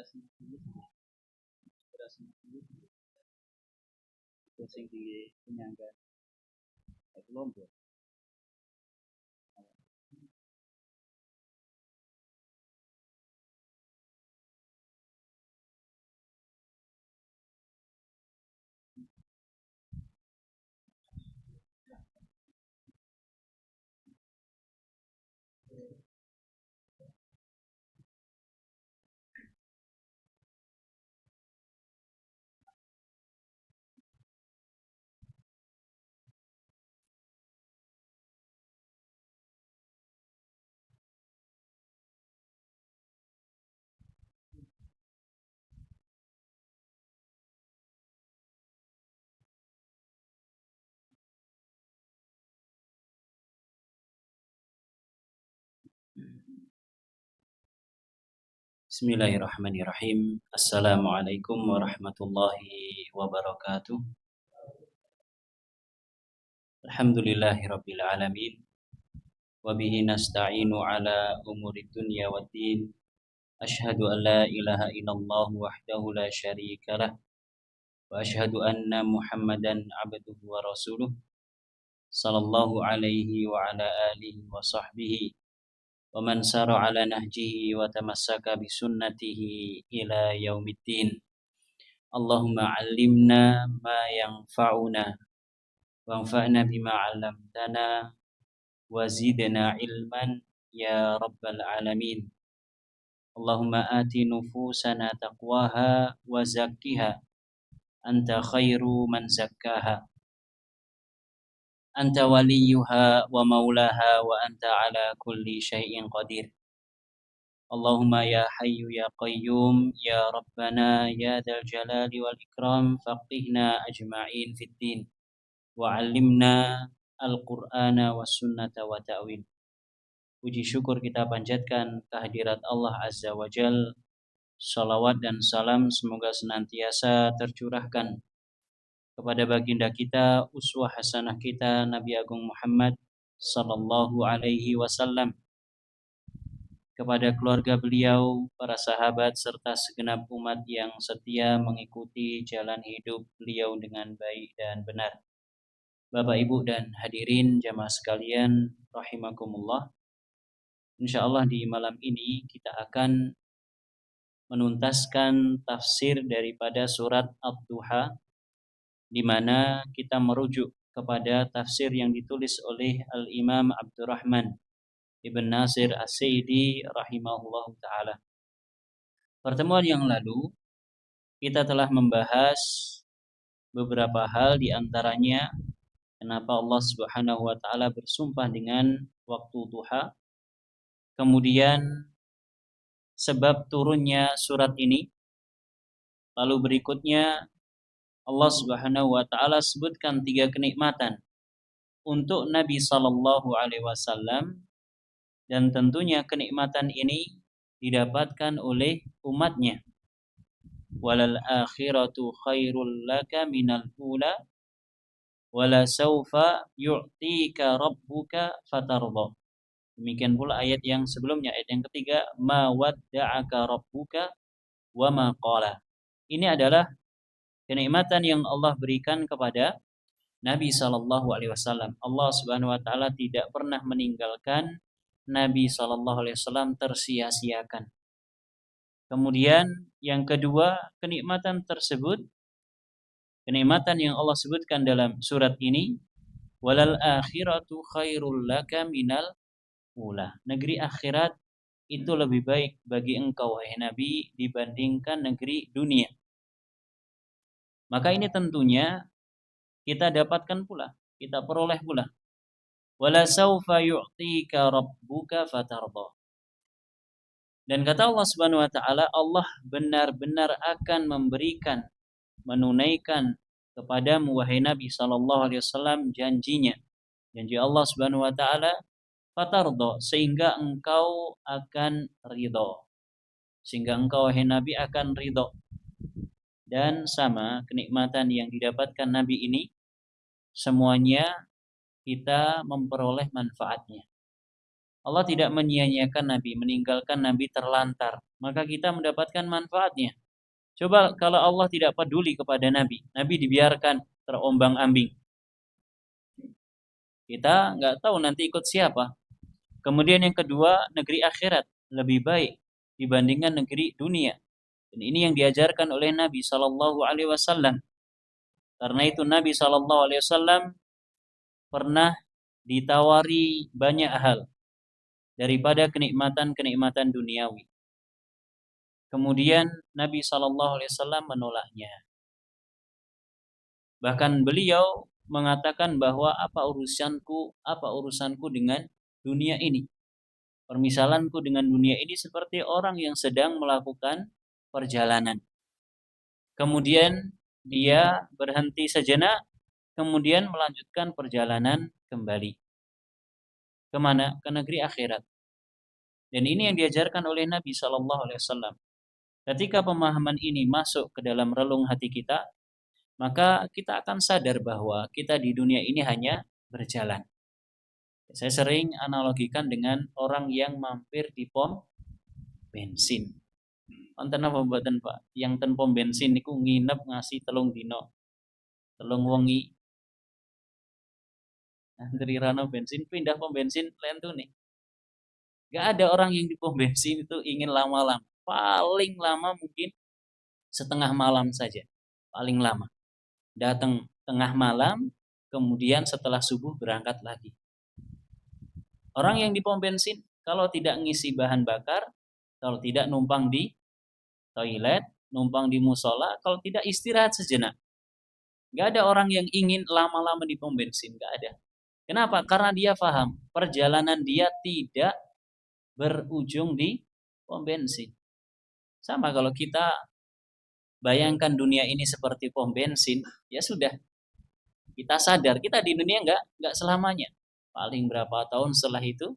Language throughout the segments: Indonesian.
sing di penyangga itu Lombok. Bismillahirrahmanirrahim. Assalamualaikum warahmatullahi wabarakatuh. Alhamdulillahirabbil alamin. Wa bihi nasta'inu ala umurid dunya waddin. Asyhadu an la ilaha illallah wahdahu la syarikalah wa asyhadu anna Muhammadan abduhu wa rasuluh sallallahu alaihi wa ala alihi wa sahbihi wa man sara ala nahjihi wa tamassaka bi sunnatihi ila yaumiddin. Allahumma 'allimna ma yanfa'una wanfa'na bima 'allamtana wa zidna ilman ya rabbal alamin. Allahumma ati nufusana taqwaha wa zakkiha anta khairu man zakkaha anta waliyuha wa maulaha wa anta ala kulli syai'in qadir. Allahumma ya hayyu ya qayyum ya rabbana ya dzal jalali wal ikram faqihna ajma'in fid din wa 'allimna al-Qur'ana was sunnata wa ta'wil. Puji syukur kita panjatkan kehadirat Allah Azza wa Jal. Salawat dan salam semoga senantiasa tercurahkan kepada baginda kita, uswah hasanah kita, Nabi Agung Muhammad sallallahu alaihi wasallam, kepada keluarga beliau, para sahabat serta segenap umat yang setia mengikuti jalan hidup beliau dengan baik dan benar. Bapak, Ibu dan hadirin jamaah sekalian rahimakumullah. Insyaallah di malam ini kita akan menuntaskan tafsir daripada surat Ad-Duha, di mana kita merujuk kepada tafsir yang ditulis oleh Al-Imam Abdurrahman Ibn Nasir As-Sa'idi rahimahullah ta'ala. Pertemuan yang lalu kita telah membahas beberapa hal, di antaranya kenapa Allah Subhanahu wa ta'ala bersumpah dengan waktu duha, kemudian sebab turunnya surat ini, lalu berikutnya Allah Subhanahu wa ta'ala sebutkan 3 kenikmatan untuk Nabi sallallahu alaihi wasallam, dan tentunya kenikmatan ini didapatkan oleh umatnya. Walal akhiratu khairul laka minal ula wala sawfa yu'tika rabbuka fatardha. Demikian pula ayat yang sebelumnya, ayat yang ketiga, ma wadda'aka rabbuka wa ma qala. Ini adalah kenikmatan yang Allah berikan kepada Nabi sallallahu alaihi wasallam. Allah Subhanahu wa taala tidak pernah meninggalkan Nabi sallallahu alaihi wasallam tersia-siakan. Kemudian yang kedua, kenikmatan tersebut, kenikmatan yang Allah sebutkan dalam surat ini, walal akhiratu khairul laka minal ula. Negeri akhirat itu lebih baik bagi engkau wahai Nabi dibandingkan negeri dunia. Maka ini tentunya kita dapatkan pula, kita peroleh pula. Wala saufa yu'tika rabbuka fatardha. Dan kata Allah Subhanahu wa taala, Allah benar-benar akan memberikan, menunaikan kepadamu wahai Nabi sallallahu alaihi wasallam janjinya. Janji Allah Subhanahu wa taala, fatardha, sehingga engkau akan ridha. Sehingga engkau wahai Nabi akan ridha. Dan sama kenikmatan yang didapatkan Nabi ini, semuanya kita memperoleh manfaatnya. Allah tidak menyia-nyiakan Nabi, meninggalkan Nabi terlantar. Maka kita mendapatkan manfaatnya. Coba kalau Allah tidak peduli kepada Nabi, Nabi dibiarkan terombang-ambing. Kita nggak tahu nanti ikut siapa. Kemudian yang kedua, negeri akhirat lebih baik dibandingkan negeri dunia. Dan ini yang diajarkan oleh Nabi Shallallahu Alaihi Wasallam. Karena itu Nabi Shallallahu Alaihi Wasallam pernah ditawari banyak hal daripada kenikmatan-kenikmatan duniawi. Kemudian Nabi Shallallahu Alaihi Wasallam menolaknya. Bahkan beliau mengatakan bahwa apa urusanku dengan dunia ini. Permisalanku dengan dunia ini seperti orang yang sedang melakukan perjalanan. Kemudian dia berhenti sejenak, kemudian melanjutkan perjalanan kembali. Kemana? Ke negeri akhirat. Dan ini yang diajarkan oleh Nabi Shallallahu Alaihi Wasallam. Ketika pemahaman ini masuk ke dalam relung hati kita, maka kita akan sadar bahwa kita di dunia ini hanya berjalan. Saya sering analogikan dengan orang yang mampir di pom bensin. Wonten apa mboten, Pak? Yang ten pom bensin niku nginep ngasih telung dino. Telung wengi. Antri rano bensin pindah pom bensin lentune. Gak ada orang yang di pom bensin itu ingin lama-lama. Paling lama mungkin setengah malam saja. Paling lama. Datang tengah malam, kemudian setelah subuh berangkat lagi. Orang yang di pom bensin, kalau tidak ngisi bahan bakar, kalau tidak numpang di toilet, numpang di musola, kalau tidak istirahat sejenak. Gak ada orang yang ingin lama-lama di pom bensin, gak ada. Kenapa? Karena dia paham, perjalanan dia tidak berujung di pom bensin. Sama kalau kita bayangkan dunia ini seperti pom bensin, ya sudah. Kita sadar, kita di dunia nggak selamanya. Paling berapa tahun setelah itu,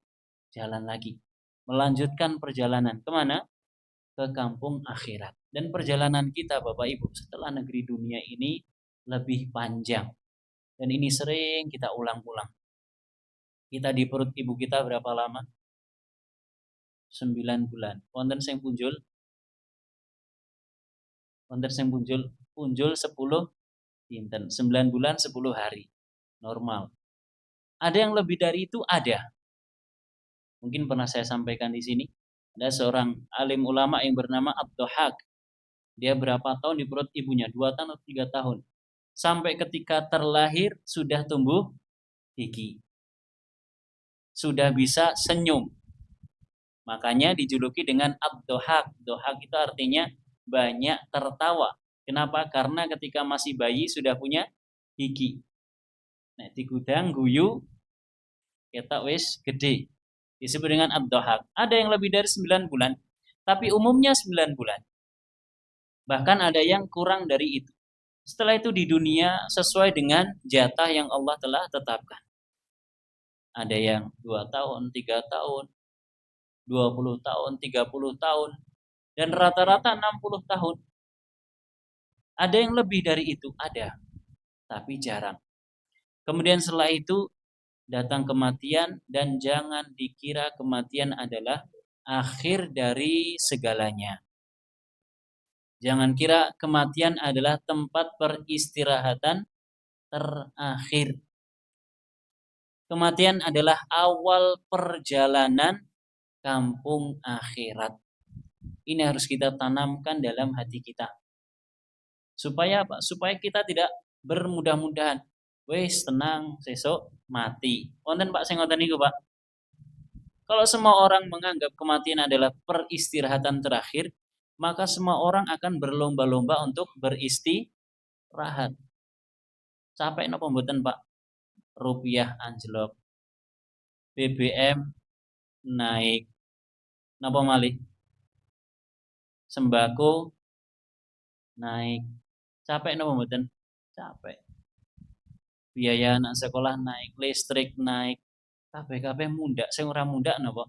jalan lagi. Melanjutkan perjalanan. Kemana? Ke kampung akhirat. Dan perjalanan kita Bapak Ibu setelah negeri dunia ini lebih panjang. Dan ini sering kita ulang-ulang. Kita di perut ibu kita berapa lama? 9 bulan. Wonten sing punjul? Wonten sing punjul 10 dinten. 9 bulan 10 hari. Normal. Ada yang lebih dari itu? Ada. Mungkin pernah saya sampaikan di sini. Ada seorang alim ulama yang bernama Abdohak. Dia berapa tahun di perut ibunya? 2 tahun atau 3 tahun. Sampai ketika terlahir sudah tumbuh gigi. Sudah bisa senyum. Makanya dijuluki dengan Abdohak. Abdohak itu artinya banyak tertawa. Kenapa? Karena ketika masih bayi sudah punya gigi. Nah, digudang guyu kita wis gede. Disebut dengan Abdohak. Ada yang lebih dari 9 bulan, tapi umumnya 9 bulan. Bahkan ada yang kurang dari itu. Setelah itu di dunia sesuai dengan jatah yang Allah telah tetapkan. Ada yang 2 tahun, 3 tahun, 20 tahun, 30 tahun, dan rata-rata 60 tahun. Ada yang lebih dari itu, ada, tapi jarang. Kemudian setelah itu datang kematian, dan jangan dikira kematian adalah akhir dari segalanya. Jangan kira kematian adalah tempat peristirahatan terakhir. Kematian adalah awal perjalanan kampung akhirat. Ini harus kita tanamkan dalam hati kita. Supaya apa? Supaya kita tidak bermudah-mudahan. Wes tenang, sesok mati. Wonten Pak sing ngoten niku, Pak. Kalau semua orang menganggap kematian adalah peristirahatan terakhir, maka semua orang akan berlomba-lomba untuk beristirahat. Sampai napa mboten, Pak? Rupiah anjlok. BBM naik. Napa malih? Sembako naik. Capek napa mboten? Capek. Biaya anak sekolah naik, listrik naik, kabeh mundak. Sing ora mundak napa?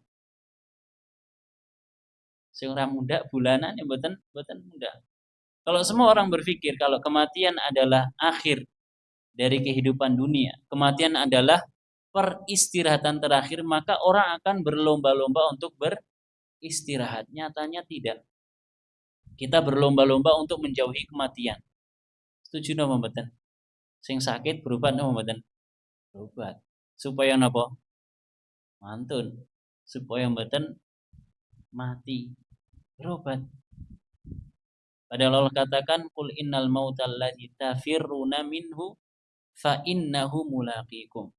Sing ora mundak bulanan ya mboten mundak. Kalau semua orang berpikir kalau kematian adalah akhir dari kehidupan dunia, kematian adalah peristirahatan terakhir, maka orang akan berlomba-lomba untuk beristirahat. Nyatanya tidak. Kita berlomba-lomba untuk menjauhi kematian. Setuju napa mboten? Sing sakit berobat napa mboten? Berobat. Supaya napa? Mantun. Supaya mboten mati. Berobat. Padahal Allah katakan qul innal mautal ladzi tafirruna minhu fa innahu mulaqikum.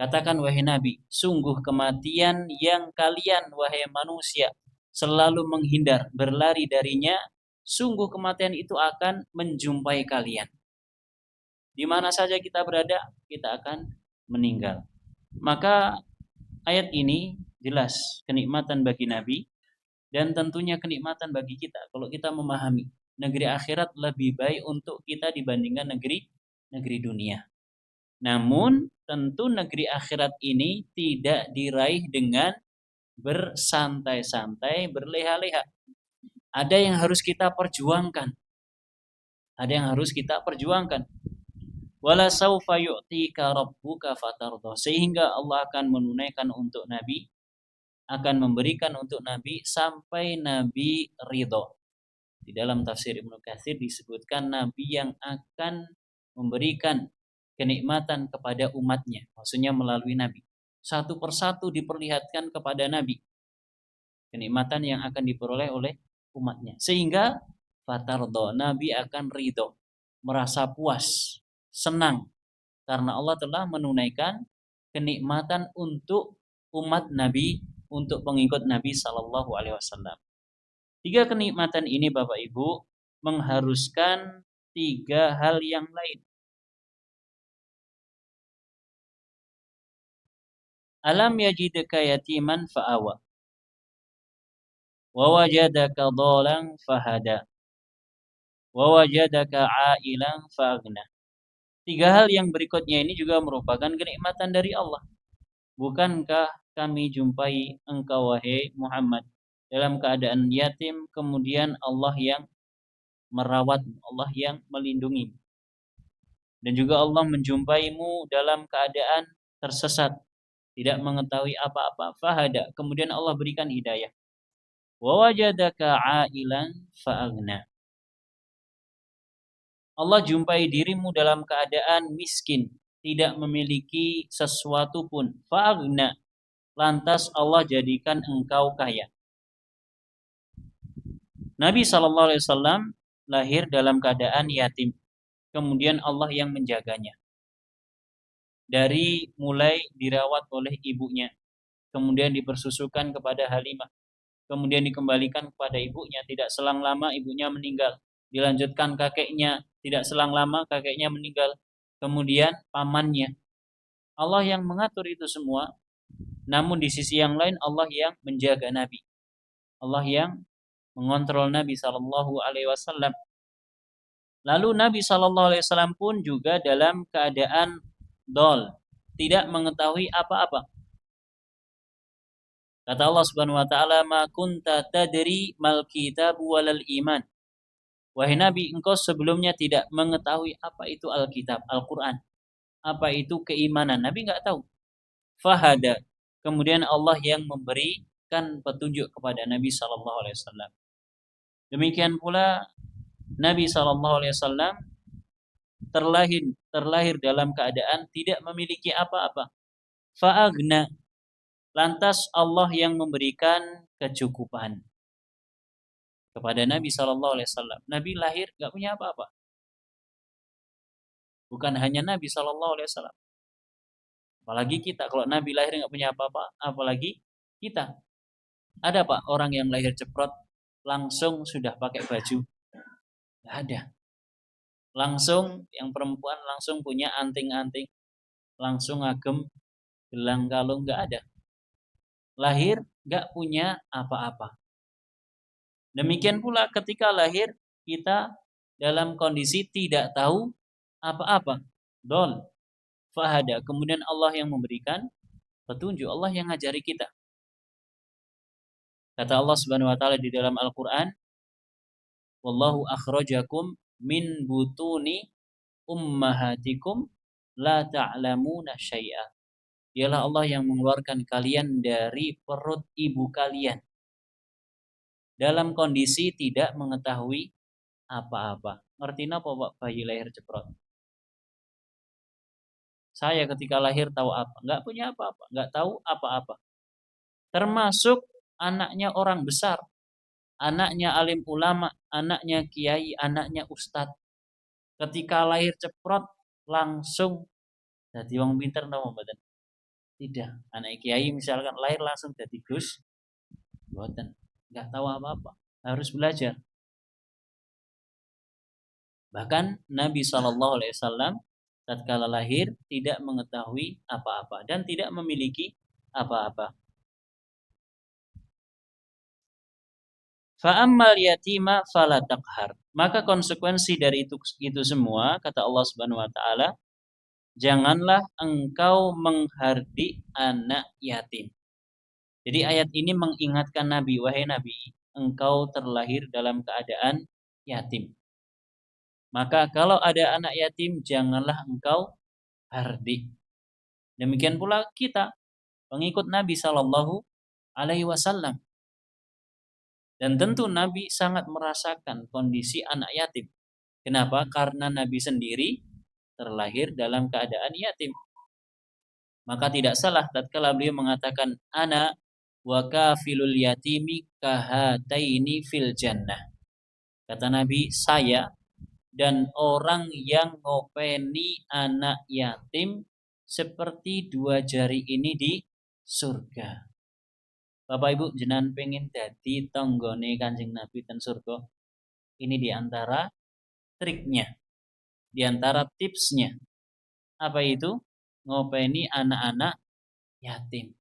Katakan wahai Nabi, sungguh kematian yang kalian wahai manusia selalu menghindar, berlari darinya, sungguh kematian itu akan menjumpai kalian. Di mana saja kita berada, kita akan meninggal. Maka ayat ini jelas kenikmatan bagi Nabi dan tentunya kenikmatan bagi kita kalau kita memahami negeri akhirat lebih baik untuk kita dibandingkan negeri dunia. Namun tentu negeri akhirat ini tidak diraih dengan bersantai-santai, berleha-leha. Ada yang harus kita perjuangkan. Ada yang harus kita perjuangkan. Wala saufa yu'tika rabbuka fatarda. Sehingga Allah akan menunaikan untuk Nabi, akan memberikan untuk Nabi sampai Nabi ridho. Di dalam tafsir Ibnu Katsir disebutkan Nabi yang akan memberikan kenikmatan kepada umatnya, maksudnya melalui Nabi. Satu persatu diperlihatkan kepada Nabi kenikmatan yang akan diperoleh oleh umatnya, sehingga fatardo, Nabi akan ridho, merasa puas, senang karena Allah telah menunaikan kenikmatan untuk umat Nabi, untuk pengikut Nabi Shallallahu Alaihi Wasallam. Tiga kenikmatan ini Bapak Ibu mengharuskan tiga hal yang lain. Alam yajidka yatiman fa'awa wa wajadaka dhalan fahada wa wajadaka 'ailan fa'aghna. Tiga hal yang berikutnya ini juga merupakan kenikmatan dari Allah. Bukankah kami jumpai engkau wahai Muhammad dalam keadaan yatim, kemudian Allah yang merawat, Allah yang melindungi. Dan juga Allah menjumpaimu dalam keadaan tersesat, tidak mengetahui apa-apa, fahada, kemudian Allah berikan hidayah. Wa wajadaka 'ailan fa'aghna. Allah jumpai dirimu dalam keadaan miskin, tidak memiliki sesuatu pun, fa'aghna, lantas Allah jadikan engkau kaya. Nabi SAW lahir dalam keadaan yatim, kemudian Allah yang menjaganya. Dari mulai dirawat oleh ibunya, kemudian dipersusukan kepada Halimah, kemudian dikembalikan kepada ibunya, tidak selang lama ibunya meninggal, dilanjutkan kakeknya, tidak selang lama kakeknya meninggal, kemudian pamannya. Allah yang mengatur itu semua, namun di sisi yang lain Allah yang menjaga Nabi, Allah yang mengontrol Nabi Shallallahu Alaihi Wasallam. Lalu Nabi Shallallahu Alaihi Wasallam pun juga dalam keadaan dol, tidak mengetahui apa-apa. Kata Allah Subhanahu wa taala, "Ma kunta tadri mal kitab walal iman." Wahai Nabi, engkau sebelumnya tidak mengetahui apa itu Alkitab, Al-Qur'an. Apa itu keimanan? Nabi enggak tahu. Fahada. Kemudian Allah yang memberikan petunjuk kepada Nabi sallallahu alaihi wasallam. Demikian pula Nabi sallallahu alaihi wasallam terlahir dalam keadaan tidak memiliki apa-apa. Fa'agna. Lantas Allah yang memberikan kecukupan kepada Nabi Shallallahu Alaihi Wasallam. Nabi lahir nggak punya apa-apa. Bukan hanya Nabi Shallallahu Alaihi Wasallam. Apalagi kita, kalau Nabi lahir nggak punya apa-apa, apalagi kita. Ada Pak orang yang lahir ceprot langsung sudah pakai baju? Nggak ada. Langsung yang perempuan langsung punya anting-anting, langsung ngagem gelang kalung, nggak ada. Lahir nggak punya apa-apa. Demikian pula ketika lahir kita dalam kondisi tidak tahu apa-apa. Dol, fahada. Kemudian Allah yang memberikan petunjuk, Allah yang ngajari kita. Kata Allah Subhanahu wa taala di dalam Al-Qur'an, "Wallahu akhrajakum min butuni ummahatikum la ta'lamuna syai'a." Dialah Allah yang mengeluarkan kalian dari perut ibu kalian dalam kondisi tidak mengetahui apa-apa. Ngerti napa Pak bayi lahir ceprot? Saya ketika lahir tahu apa? Enggak punya apa-apa, enggak tahu apa-apa. Termasuk anaknya orang besar, anaknya alim ulama, anaknya kiai, anaknya ustadz. Ketika lahir ceprot langsung jadi wong pinter napa mboten? Tidak. Anak kiai misalkan lahir langsung jadi Gus, mboten. Enggak tahu apa-apa, harus belajar. Bahkan Nabi SAW tatkala lahir tidak mengetahui apa-apa dan tidak memiliki apa-apa. Fa'ammal yatima fala taqhar. Maka konsekuensi dari itu semua kata Allah Subhanahu wa taala, janganlah engkau menghardik anak yatim. Jadi ayat ini mengingatkan Nabi, wahai Nabi, engkau terlahir dalam keadaan yatim. Maka kalau ada anak yatim janganlah engkau hardik. Demikian pula kita pengikut Nabi Shallallahu Alaihi Wasallam. Dan tentu Nabi sangat merasakan kondisi anak yatim. Kenapa? Karena Nabi sendiri terlahir dalam keadaan yatim. Maka tidak salah tatkala beliau mengatakan ana wa kafilul yatimi kahataini fil jannah. Kata Nabi, saya dan orang yang ngopeni anak yatim seperti dua jari ini di surga. Bapak Ibu jenengan pengen dadi tonggone Kanjeng Nabi ten surga. Ini diantara triknya, diantara tipsnya. Apa itu? Ngopeni anak-anak yatim.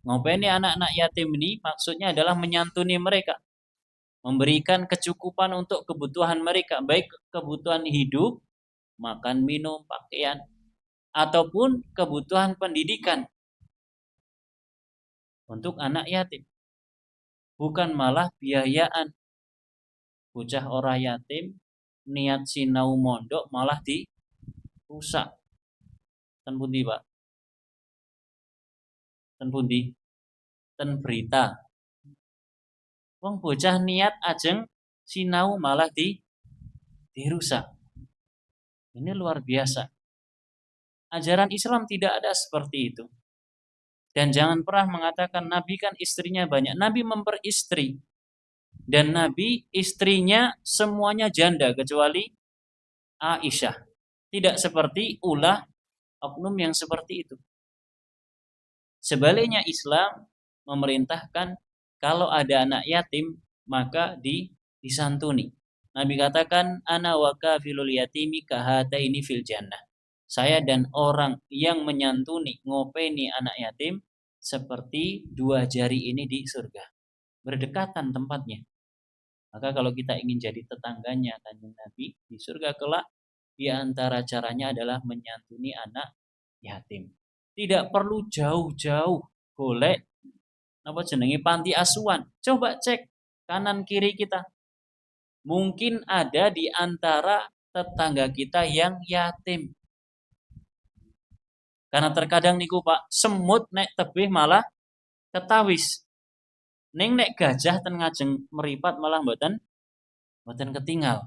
Ngopeni anak-anak yatim ini maksudnya adalah menyantuni mereka, memberikan kecukupan untuk kebutuhan mereka, baik kebutuhan hidup, makan, minum, pakaian, ataupun kebutuhan pendidikan untuk anak yatim. Bukan malah biayaan. Bocah ora yatim niat sinau mondok malah dirusak. Ten pundi, Pak? Ten pundi? Ten berita. Wong bocah niat ajeng sinau malah dirusak. Ini luar biasa. Ajaran Islam tidak ada seperti itu. Dan jangan pernah mengatakan Nabi kan istrinya banyak. Nabi memperistri. Dan Nabi istrinya semuanya janda kecuali Aisyah. Tidak seperti ulah oknum yang seperti itu. Sebaliknya Islam memerintahkan kalau ada anak yatim maka disantuni. Nabi katakan ana wa kafilul yatimi kahataini fil jannah. Saya dan orang yang menyantuni, ngopeni anak yatim seperti dua jari ini di surga. Berdekatan tempatnya. Maka kalau kita ingin jadi tetangganya Kanjeng Nabi di surga kelak, di antara caranya adalah menyantuni anak yatim. Tidak perlu jauh-jauh golek apa jenenge panti asuhan. Coba cek kanan kiri kita. Mungkin ada di antara tetangga kita yang yatim. Karena terkadang niku Pak, semut nek tebih malah ketawis. Ning nek gajah ten ngajeng meripat malah mboten ketinggal.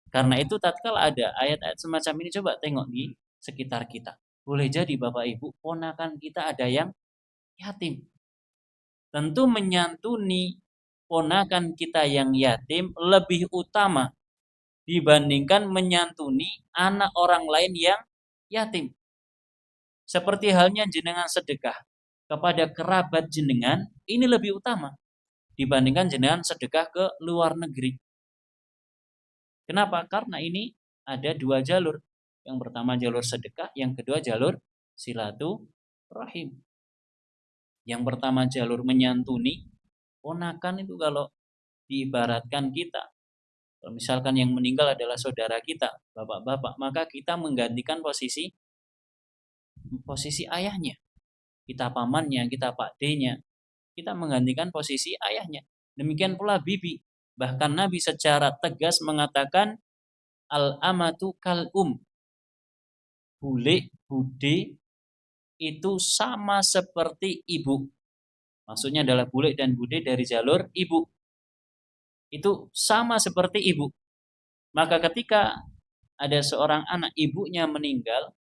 Karena itu tatkala ada ayat-ayat semacam ini coba tengok di sekitar kita. Boleh jadi Bapak Ibu ponakan kita ada yang yatim. Tentu menyantuni ponakan kita yang yatim lebih utama dibandingkan menyantuni anak orang lain yang yatim. Seperti halnya jenengan sedekah kepada kerabat jenengan, ini lebih utama dibandingkan jenengan sedekah ke luar negeri. Kenapa? Karena ini ada dua jalur. Yang pertama jalur sedekah, yang kedua jalur silaturahim. Yang pertama jalur menyantuni ponakan itu kalau diibaratkan kita, kalau misalkan yang meninggal adalah saudara kita, bapak-bapak, maka kita menggantikan posisi ayahnya. Kita pamannya, kita pakdenya, kita menggantikan posisi ayahnya. Demikian pula bibi. Bahkan Nabi secara tegas mengatakan al-amatu kal. Bule bude itu sama seperti ibu. Maksudnya adalah bule dan bude dari jalur ibu. Itu sama seperti ibu. Maka ketika ada seorang anak ibunya meninggal,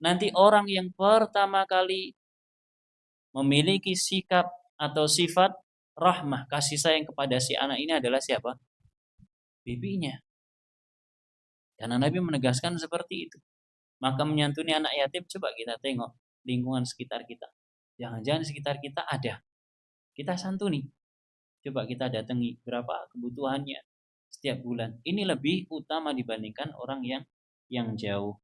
nanti orang yang pertama kali memiliki sikap atau sifat rahmah, kasih sayang kepada si anak ini adalah siapa? Bibinya. Karena Nabi menegaskan seperti itu. Maka menyantuni anak yatim, coba kita tengok lingkungan sekitar kita. Jangan-jangan di sekitar kita ada. Kita santuni. Coba kita datangi berapa kebutuhannya setiap bulan. Ini lebih utama dibandingkan orang yang jauh.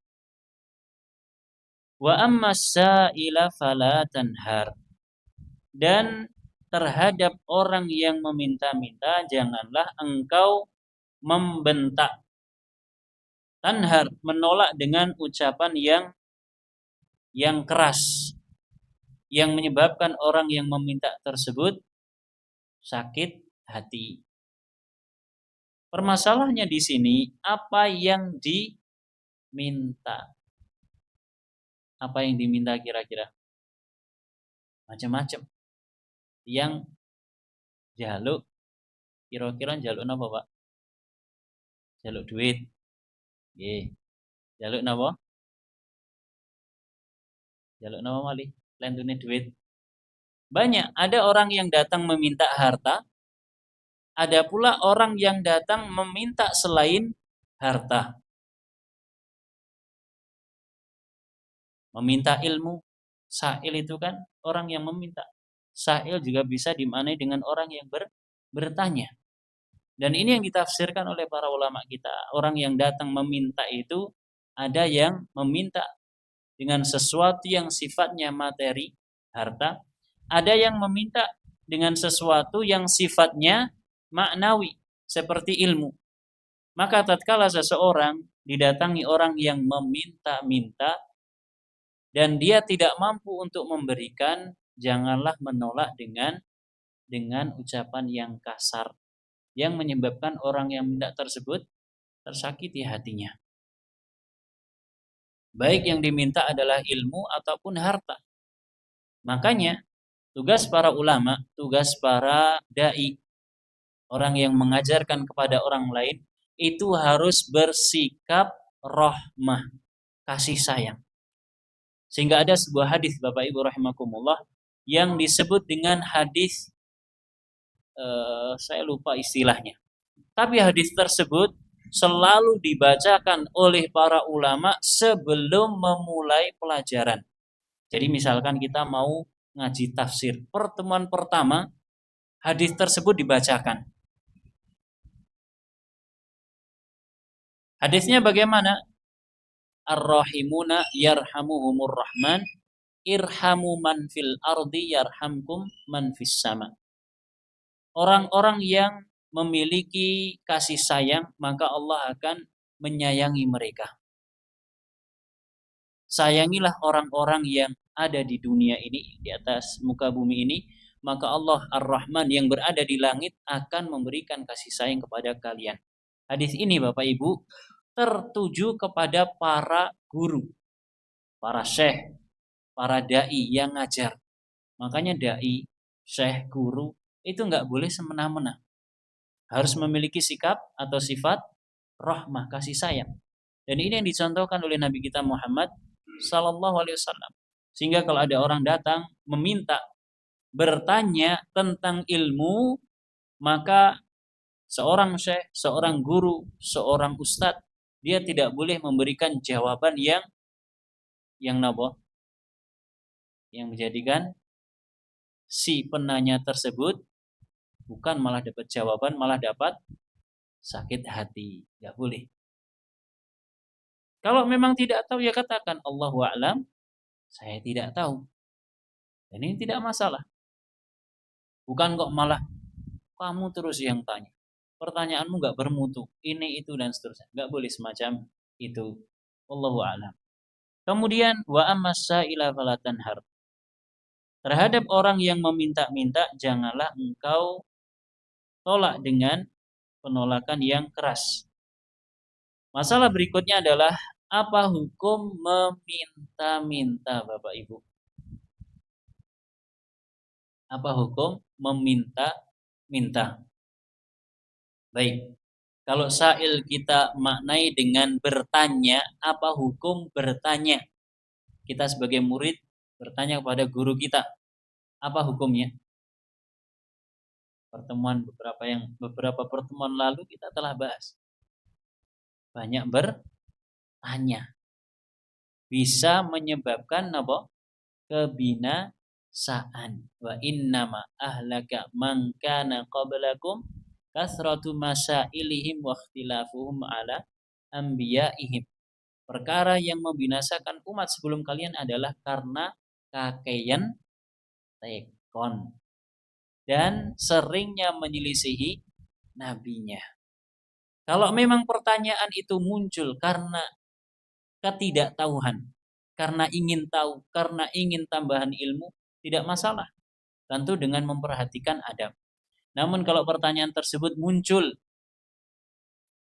Wa amma sa'ila fala tanhar. Dan terhadap orang yang meminta-minta janganlah engkau membentak. Tanhar, menolak dengan ucapan yang keras, yang menyebabkan orang yang meminta tersebut sakit hati. Permasalahannya di sini apa yang diminta? Apa yang diminta kira-kira? Macam-macam. Yang jaluk, kira-kira jaluk apa, Pak? Jaluk duit. Nggih. Jaluk napa? Jaluk napa malih? Lentune duit. Banyak, ada orang yang datang meminta harta, ada pula orang yang datang meminta selain harta. Meminta ilmu, sa'il itu kan orang yang meminta. Sa'il juga bisa dimaknai dengan orang yang bertanya. Dan ini yang ditafsirkan oleh para ulama kita. Orang yang datang meminta itu ada yang meminta dengan sesuatu yang sifatnya materi, harta. Ada yang meminta dengan sesuatu yang sifatnya maknawi, seperti ilmu. Maka tatkala seseorang didatangi orang yang meminta-minta dan dia tidak mampu untuk memberikan, janganlah menolak dengan ucapan yang kasar yang menyebabkan orang yang minta tersebut tersakiti hatinya. Baik yang diminta adalah ilmu ataupun harta. Makanya tugas para ulama, tugas para dai, orang yang mengajarkan kepada orang lain itu harus bersikap rahmah, kasih sayang. Sehingga ada sebuah hadis Bapak Ibu rahimakumullah yang disebut dengan hadis saya lupa istilahnya. Tapi hadis tersebut selalu dibacakan oleh para ulama sebelum memulai pelajaran. Jadi misalkan kita mau ngaji tafsir, pertemuan pertama hadis tersebut dibacakan. Hadisnya bagaimana? Ar-rahimuna yarhamuhumur rahman, irhamu man fil ardi yarhamkum man fis sama. Orang-orang yang memiliki kasih sayang, maka Allah akan menyayangi mereka. Sayangilah orang-orang yang ada di dunia ini, di atas muka bumi ini, maka Allah Ar-Rahman yang berada di langit akan memberikan kasih sayang kepada kalian. Hadis ini Bapak Ibu tertuju kepada para guru, para syekh, para dai yang ngajar. Makanya dai, syekh, guru itu nggak boleh semena-mena. Harus memiliki sikap atau sifat rahmah, kasih sayang. Dan ini yang dicontohkan oleh Nabi kita Muhammad Sallallahu Alaihi Wasallam. Sehingga kalau ada orang datang meminta bertanya tentang ilmu, maka seorang syekh, seorang guru, seorang ustadz, dia tidak boleh memberikan jawaban yang napa? Yang menjadikan si penanya tersebut bukan malah dapat jawaban, malah dapat sakit hati. Tidak boleh. Kalau memang tidak tahu ya katakan Allahu a'lam, saya tidak tahu. Dan ini tidak masalah. Bukan kok malah kamu terus yang tanya. Pertanyaanmu nggak bermutu, ini itu dan seterusnya. Nggak boleh semacam itu. Allahu a'lam. Kemudian wa amasa-ila fala tanhar. Terhadap orang yang meminta-minta janganlah engkau tolak dengan penolakan yang keras. Masalah berikutnya adalah Apa hukum meminta-minta, Bapak Ibu? Apa hukum meminta-minta? Baik. Kalau sa'il kita maknai dengan bertanya, apa hukum bertanya? Kita sebagai murid bertanya kepada guru kita, apa hukumnya? Beberapa pertemuan lalu kita telah bahas. Banyak bertanya bisa menyebabkan apa? Kebinasaan. Wa innama ahlaka man kana qablakum kasratu masailihim wa ikhtilafuhum ala anbiya'ihim. Perkara yang membinasakan umat sebelum kalian adalah karena kakean tekon dan seringnya menyelisihi nabinya. Kalau memang pertanyaan itu muncul karena ketidaktahuan, karena ingin tahu, karena ingin tambahan ilmu, tidak masalah. Tentu dengan memperhatikan adab. Namun kalau pertanyaan tersebut muncul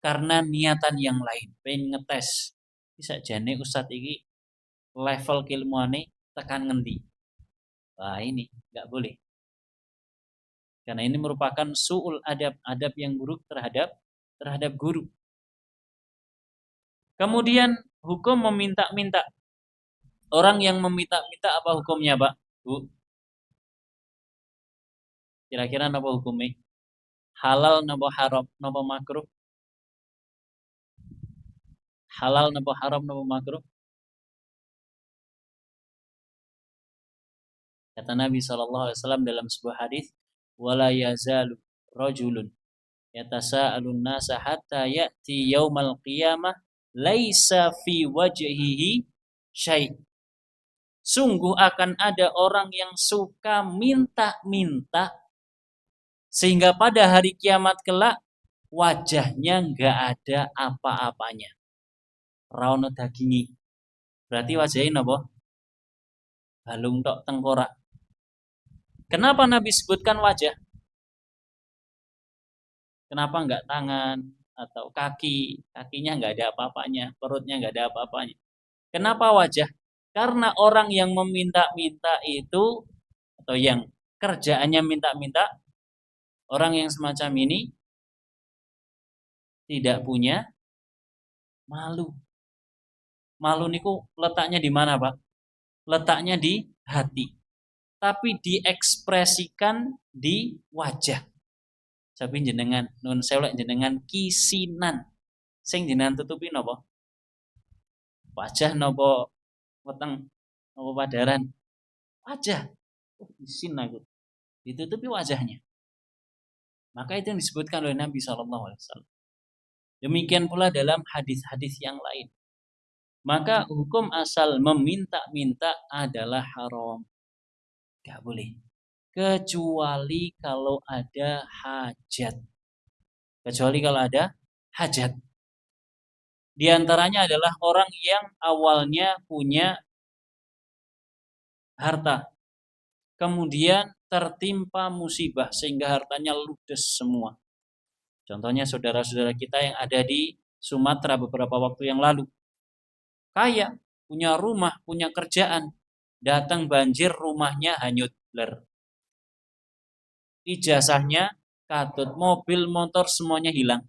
karena niatan yang lain, pengen ngetes, bisa jane ustadz ini level keilmuane tekan ngendi. Wah, ini nggak boleh. Karena ini merupakan su'ul adab yang buruk terhadap guru. Kemudian hukum meminta-minta. Orang yang meminta-minta apa hukumnya, Pak? Bu? Kira-kira apa hukumnya? Halal napa haram napa makruh? Halal napa haram napa makruh? Kata Nabi SAW dalam sebuah hadis, wala yazalu rajulun yatasaalun nasa hatta ya'ti yaumal qiyamah laisa fi wajhihi syai'. Sungguh akan ada orang yang suka minta-minta sehingga pada hari kiamat kelak wajahnya enggak ada apa-apanya. Raono dagingi. Berarti wajahnya napa? Balung tok tengkorak. Kenapa Nabi sebutkan wajah? Kenapa enggak tangan atau kaki? Kakinya enggak ada apa-apanya, perutnya enggak ada apa-apanya. Kenapa wajah? Karena orang yang meminta-minta itu atau yang kerjaannya minta-minta, orang yang semacam ini tidak punya malu. Malu niku letaknya di mana, Pak? Letaknya di hati. Tapi diekspresikan di wajah. Tapi jenengan nun sewu jenengan kisinan. Sing jenengan tutupi napa? Wajah napa weteng napa padaran? Wajah. Oh, isin aku. Ditutupi wajahnya. Maka itu yang disebutkan oleh Nabi SAW. Demikian pula dalam hadis-hadis yang lain. Maka hukum asal meminta-minta adalah haram. Gak boleh. Kecuali kalau ada hajat. Kecuali kalau ada hajat. Di antaranya adalah orang yang awalnya punya harta. Kemudian tertimpa musibah sehingga hartanya ludes semua. Contohnya saudara-saudara kita yang ada di Sumatera beberapa waktu yang lalu. Kaya, punya rumah, punya kerjaan. Datang banjir, rumahnya hanyut bler. Ijazahnya katut, mobil, motor semuanya hilang.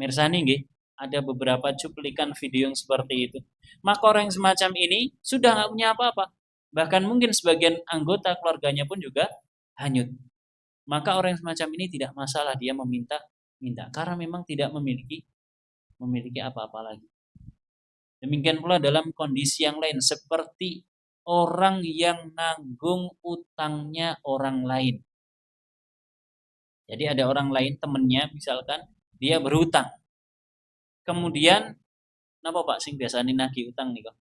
Mirsani nggih, ada beberapa cuplikan video yang seperti itu. Maka orang yang semacam ini sudah nggak punya apa-apa. Bahkan mungkin sebagian anggota keluarganya pun juga hanyut. Maka orang yang semacam ini tidak masalah dia minta karena memang tidak memiliki apa-apa lagi. Demikian pula dalam kondisi yang lain seperti orang yang nanggung utangnya orang lain. Jadi ada orang lain temennya misalkan dia berhutang. Kemudian napa Pak sing biasane nagih utang nih kok?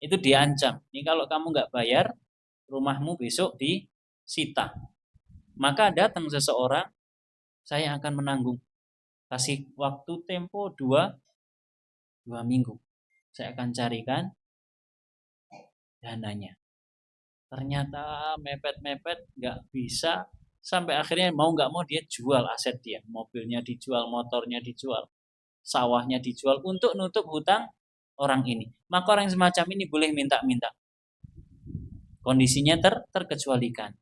Itu diancam. Ini kalau kamu nggak bayar, rumahmu besok disita. Maka datang seseorang, saya akan menanggung. Kasih waktu tempo 2 minggu. Saya akan carikan dananya. Ternyata mepet-mepet nggak bisa. Sampai akhirnya mau nggak mau dia jual aset dia. Mobilnya dijual, motornya dijual. sawahnya dijual untuk nutup hutang orang ini. Maka orang yang semacam ini boleh minta-minta. Kondisinya terkecualikan.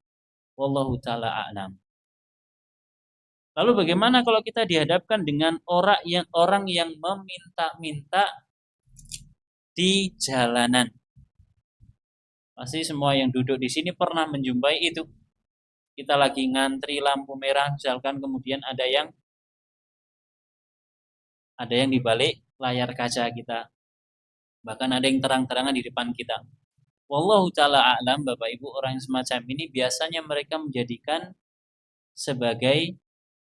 Wallahu ta'ala a'lam. Lalu bagaimana kalau kita dihadapkan dengan orang yang meminta-minta di jalanan? Pasti semua yang duduk di sini pernah menjumpai itu. Kita lagi ngantri lampu merah misalkan, kemudian ada yang di balik layar kaca kita. Bahkan ada yang terang-terangan di depan kita. Wallahu ta'ala a'lam, Bapak Ibu, orang yang semacam ini biasanya mereka menjadikan sebagai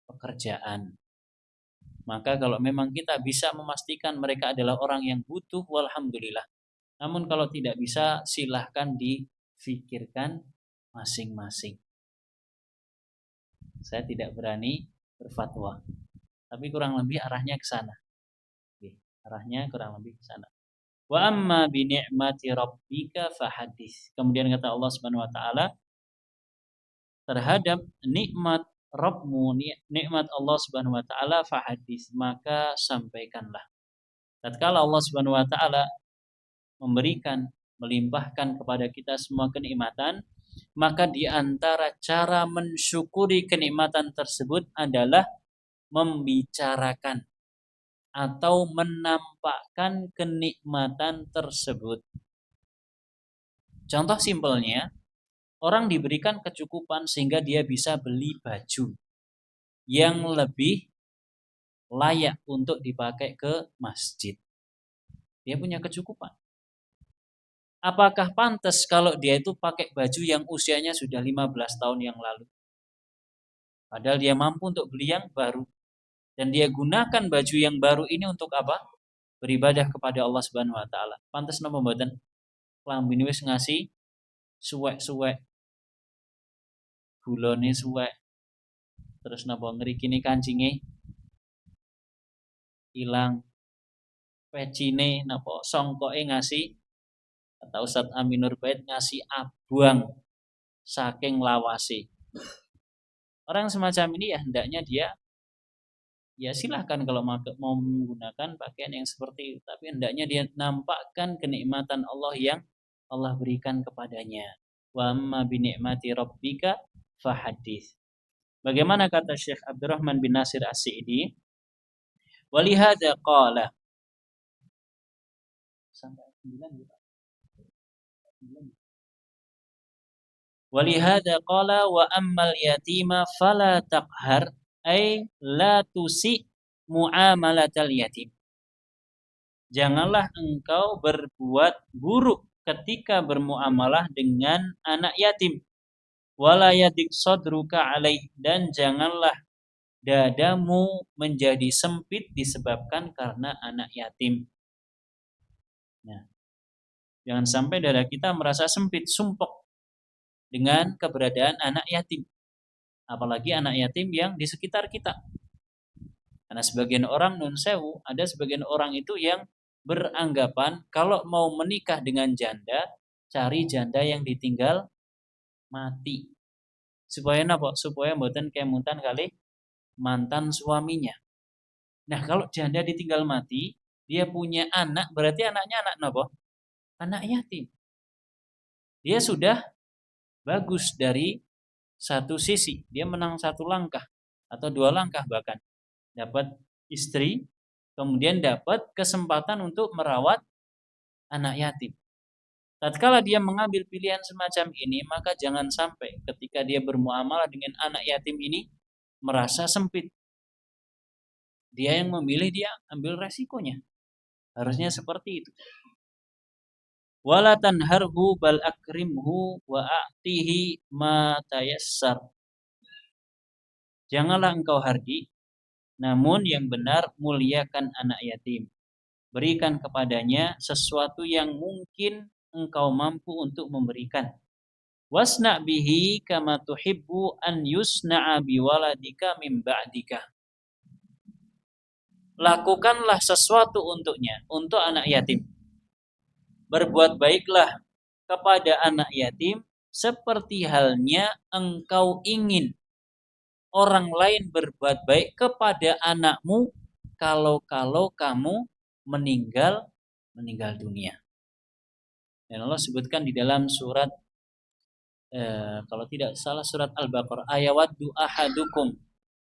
pekerjaan. Maka kalau memang kita bisa memastikan mereka adalah orang yang butuh, walhamdulillah. Namun kalau tidak bisa, silahkan difikirkan masing-masing. Saya tidak berani berfatwa, tapi kurang lebih arahnya ke sana. Arahnya kurang lebih ke sana. Wa amma bi ni'mati rabbika fahadits. Kemudian kata Allah Subhanahu wa taala terhadap nikmat Rabbmu, nikmat Allah Subhanahu wa taala, fahadits, maka sampaikanlah. Tatkala Allah Subhanahu wa taala melimpahkan kepada kita semua kenikmatan, maka di antara cara mensyukuri kenikmatan tersebut adalah membicarakan atau menampakkan kenikmatan tersebut. Contoh simpelnya, orang diberikan kecukupan sehingga dia bisa beli baju yang lebih layak untuk dipakai ke masjid. Dia punya kecukupan. Apakah pantas kalau dia itu pakai baju yang usianya sudah 15 tahun yang lalu? Padahal dia mampu untuk beli yang baru. Dan dia gunakan baju yang baru ini untuk apa? Beribadah kepada Allah Subhanahu wa taala. Pantas napa mboten? Klambi wis ngasih suwek-suwek. Gulone suwek. Terus napa ngrikine kancinge ilang. Pecine napa songkoke ngasih, kata Ustaz Aminur Bait, ngasih abuang saking lawase. Orang semacam ini ya hendaknya dia ya silahkan kalau mau menggunakan pakaian yang seperti itu, tapi hendaknya dia nampakkan kenikmatan Allah yang Allah berikan kepadanya. Wa amma bi ni'mati rabbika fahadits. Bagaimana kata Syekh Abdurrahman bin Nasir As-Sa'idi? Walihada qala sampai 9 gitu. Walihada qala wa ammal yatima fala taqhar ay la tusi muamalatal yatim. Janganlah engkau berbuat buruk ketika bermuamalah dengan anak yatim. Wala yadik sadruka alaih, dan janganlah dadamu menjadi sempit disebabkan karena anak yatim. Nah, jangan sampai dada kita merasa sempit, sumpek dengan keberadaan anak yatim. Apalagi anak yatim yang di sekitar kita. Karena sebagian orang nun sewu, ada sebagian orang itu yang beranggapan kalau mau menikah dengan janda, cari janda yang ditinggal mati. Supaya apa? Supaya mboten kemutan kali mantan suaminya. Nah, kalau janda ditinggal mati, dia punya anak, berarti anaknya anak napa? Anak yatim. Dia sudah bagus dari satu sisi, dia menang satu langkah atau dua langkah bahkan. Dapat istri, kemudian dapat kesempatan untuk merawat anak yatim. Tatkala dia mengambil pilihan semacam ini, maka jangan sampai ketika dia bermuamalah dengan anak yatim ini merasa sempit. Dia yang memilih, dia ambil resikonya. Harusnya seperti itu. Wala tanharhu bal akrimhu wa a'tihi ma tayassar. Janganlah engkau hardi, namun yang benar muliakan anak yatim. Berikan kepadanya sesuatu yang mungkin engkau mampu untuk memberikan. Wasna bihi kama tuhibbu an yusna'a biwaladika min ba'dika. Lakukanlah sesuatu untuknya, untuk anak yatim. Berbuat baiklah kepada anak yatim seperti halnya engkau ingin orang lain berbuat baik kepada anakmu kalau kamu meninggal dunia. Dan Allah sebutkan di dalam surat kalau tidak salah surat Al-Baqarah, ayawaddu ahadukum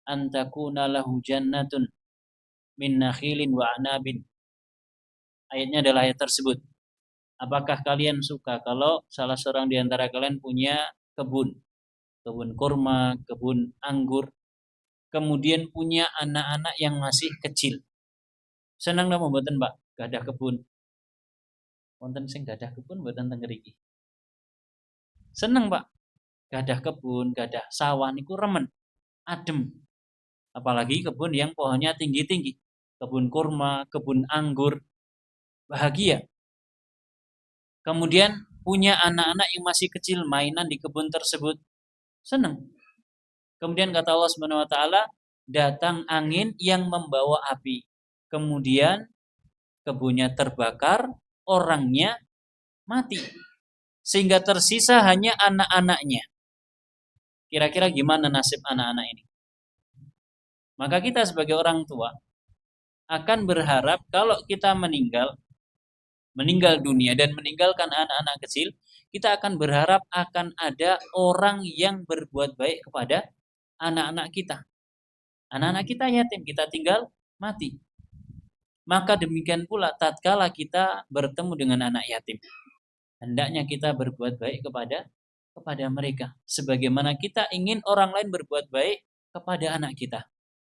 an takuna lahu jannatun min nakhilin wa anabin. Ayatnya adalah ayat tersebut. Apakah kalian suka kalau salah seorang di antara kalian punya kebun kurma, kebun anggur, kemudian punya anak-anak yang masih kecil? Senang napa mboten, Pak, gadah kebun? Wonten sing gadah kebun mboten teng mriki? Seneng, Pak. Gadah kebun, gadah sawah niku remen, adem. Apalagi kebun yang pohonnya tinggi-tinggi. Kebun kurma, kebun anggur, bahagia. Kemudian punya anak-anak yang masih kecil, mainan di kebun tersebut, senang. Kemudian kata Allah Subhanahu wa taala, datang angin yang membawa api. Kemudian kebunnya terbakar, orangnya mati. Sehingga tersisa hanya anak-anaknya. Kira-kira gimana nasib anak-anak ini? Maka kita sebagai orang tua akan berharap kalau kita meninggal dunia dan meninggalkan anak-anak kecil, kita akan berharap akan ada orang yang berbuat baik kepada anak-anak kita. Anak-anak kita yatim, kita tinggal mati. Maka demikian pula tatkala kita bertemu dengan anak yatim, hendaknya kita berbuat baik kepada mereka sebagaimana kita ingin orang lain berbuat baik kepada anak kita.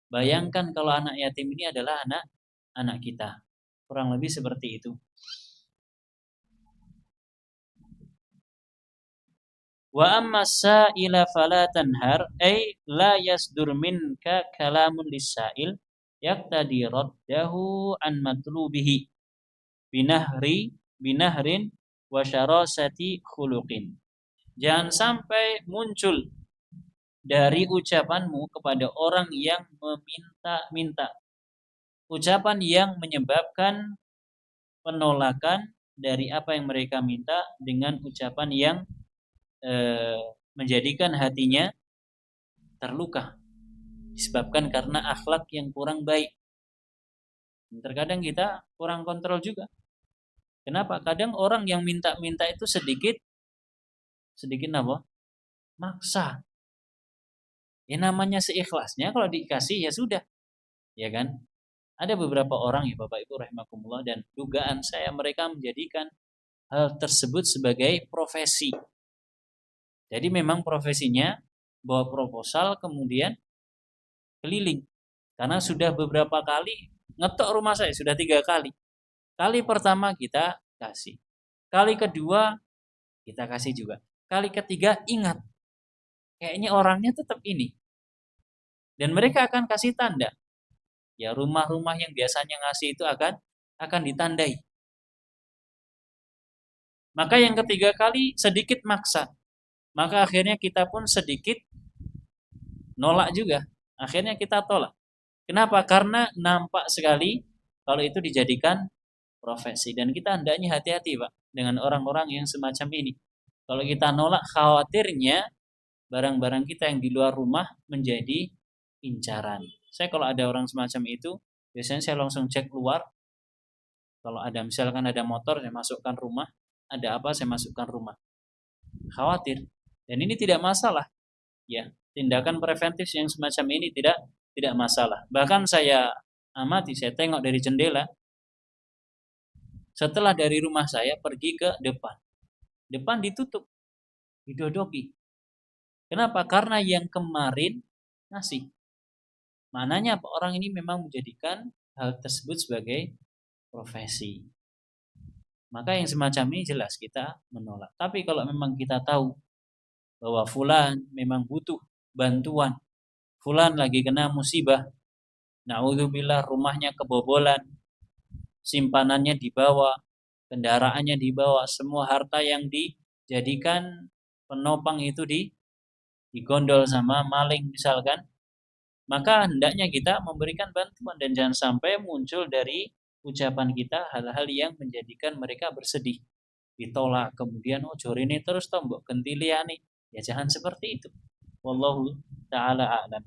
Bayangkan kalau anak yatim ini adalah anak kita. Kurang lebih seperti itu. Wa amma sa'ila fala tanhar ay la yasdur minka kalamun lis-sa'il yaqtadi raddahu an matlubihi binahrin wa syarasati khuluqin. Jangan sampai muncul dari ucapanmu kepada orang yang meminta-minta ucapan yang menyebabkan penolakan dari apa yang mereka minta dengan ucapan yang menjadikan hatinya terluka disebabkan karena akhlak yang kurang baik. Terkadang kita kurang kontrol juga. Kenapa? Kadang orang yang minta-minta itu sedikit apa? Maksa. Ya namanya seikhlasnya, kalau dikasih ya sudah. Ya kan? Ada beberapa orang ya Bapak Ibu rahimakumullah, dan dugaan saya mereka menjadikan hal tersebut sebagai profesi. Jadi memang profesinya bawa proposal kemudian keliling. Karena sudah beberapa kali ngetok rumah saya, sudah 3 kali. Kali pertama kita kasih. Kali kedua kita kasih juga. Kali ketiga ingat. Kayaknya orangnya tetap ini. Dan mereka akan kasih tanda. Ya rumah-rumah yang biasanya ngasih itu akan ditandai. Maka yang ketiga kali sedikit maksa. Maka akhirnya kita pun sedikit nolak juga. Akhirnya kita tolak. Kenapa? Karena nampak sekali kalau itu dijadikan profesi. Dan kita hendaknya hati-hati Pak dengan orang-orang yang semacam ini. Kalau kita nolak, khawatirnya barang-barang kita yang di luar rumah menjadi incaran. Saya kalau ada orang semacam itu, biasanya saya langsung cek luar. Kalau ada misalkan ada motor, saya masukkan rumah. Ada apa, saya masukkan rumah. Khawatir. Dan ini tidak masalah. Ya, tindakan preventif yang semacam ini tidak masalah. Bahkan saya amati, saya tengok dari jendela. Setelah dari rumah saya pergi ke depan. Depan ditutup. Didodoki. Kenapa? Karena yang kemarin ngasih. Mananya orang ini memang menjadikan hal tersebut sebagai profesi. Maka yang semacam ini jelas kita menolak. Tapi kalau memang kita tahu bahwa fulan memang butuh bantuan, fulan lagi kena musibah, naudzubillah rumahnya kebobolan, simpanannya dibawa, kendaraannya dibawa, semua harta yang dijadikan penopang itu digondol sama maling misalkan, maka hendaknya kita memberikan bantuan dan jangan sampai muncul dari ucapan kita hal-hal yang menjadikan mereka bersedih, ditolak, kemudian jorine terus tombok gentiliane. Ya jangan seperti itu. Wallahu taala a'lam.